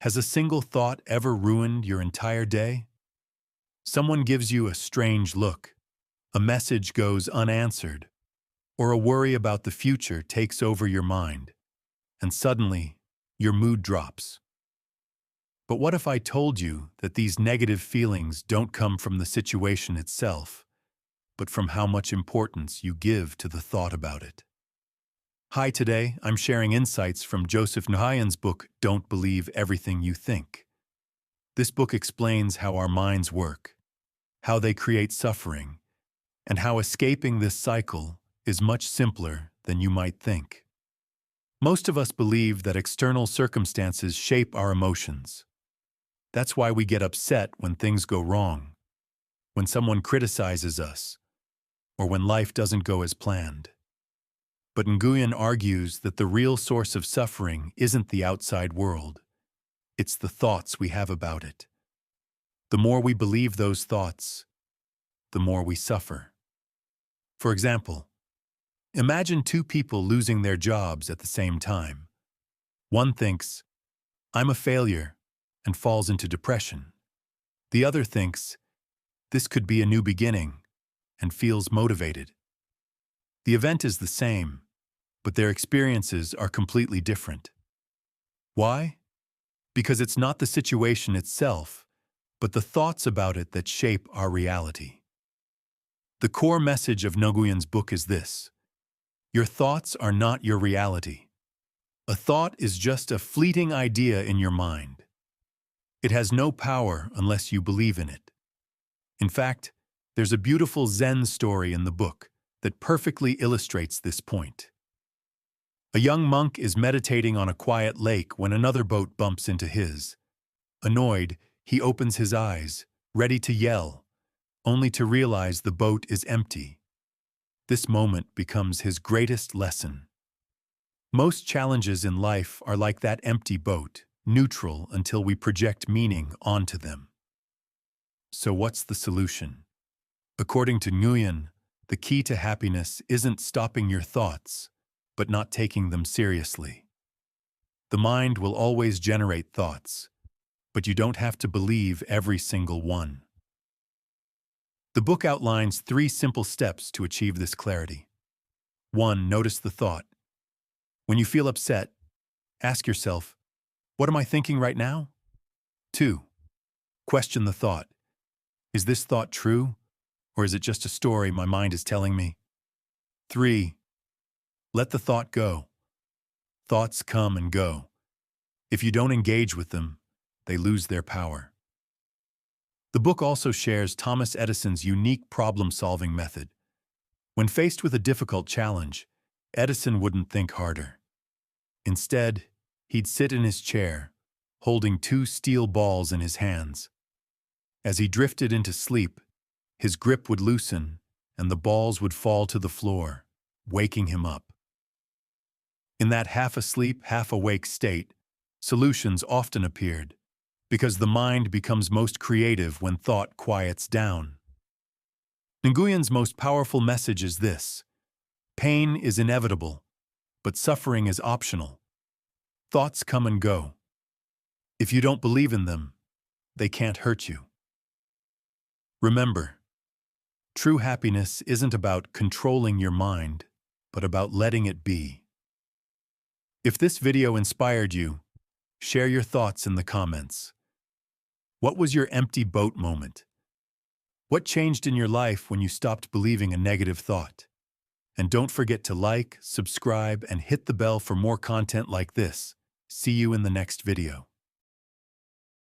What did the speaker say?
Has a single thought ever ruined your entire day? Someone gives you a strange look, a message goes unanswered, or a worry about the future takes over your mind, and suddenly your mood drops. But what if I told you that these negative feelings don't come from the situation itself, but from how much importance you give to the thought about it? Hi, today I'm sharing insights from Joseph Nguyen's book, Don't Believe Everything You Think. This book explains how our minds work, how they create suffering, and how escaping this cycle is much simpler than you might think. Most of us believe that external circumstances shape our emotions. That's why we get upset when things go wrong, when someone criticizes us, or when life doesn't go as planned. But Nguyen argues that the real source of suffering isn't the outside world. It's the thoughts we have about it. The more we believe those thoughts, the more we suffer. For example, imagine two people losing their jobs at the same time. One thinks, "I'm a failure," and falls into depression. The other thinks, "This could be a new beginning," and feels motivated. The event is the same, but their experiences are completely different. Why? Because it's not the situation itself, but the thoughts about it that shape our reality. The core message of Nguyen's book is this: your thoughts are not your reality. A thought is just a fleeting idea in your mind. It has no power unless you believe in it. In fact, there's a beautiful Zen story in the book that perfectly illustrates this point. A young monk is meditating on a quiet lake when another boat bumps into his. Annoyed, he opens his eyes, ready to yell, only to realize the boat is empty. This moment becomes his greatest lesson. Most challenges in life are like that empty boat, neutral until we project meaning onto them. So what's the solution? According to Nguyen, the key to happiness isn't stopping your thoughts, but not taking them seriously. The mind will always generate thoughts, but you don't have to believe every single one. The book outlines 3 simple steps to achieve this clarity. 1. Notice the thought. When you feel upset, ask yourself, what am I thinking right now? 2. Question the thought. Is this thought true, or is it just a story my mind is telling me? 3. Let the thought go. Thoughts come and go. If you don't engage with them, they lose their power. The book also shares Thomas Edison's unique problem-solving method. When faced with a difficult challenge, Edison wouldn't think harder. Instead, he'd sit in his chair, holding 2 steel balls in his hands. As he drifted into sleep, his grip would loosen and the balls would fall to the floor, waking him up. In that half-asleep, half-awake state, solutions often appeared, because the mind becomes most creative when thought quiets down. Nguyen's most powerful message is this: pain is inevitable, but suffering is optional. Thoughts come and go. If you don't believe in them, they can't hurt you. Remember, true happiness isn't about controlling your mind, but about letting it be. If this video inspired you, share your thoughts in the comments. What was your empty boat moment? What changed in your life when you stopped believing a negative thought? And don't forget to like, subscribe, and hit the bell for more content like this. See you in the next video.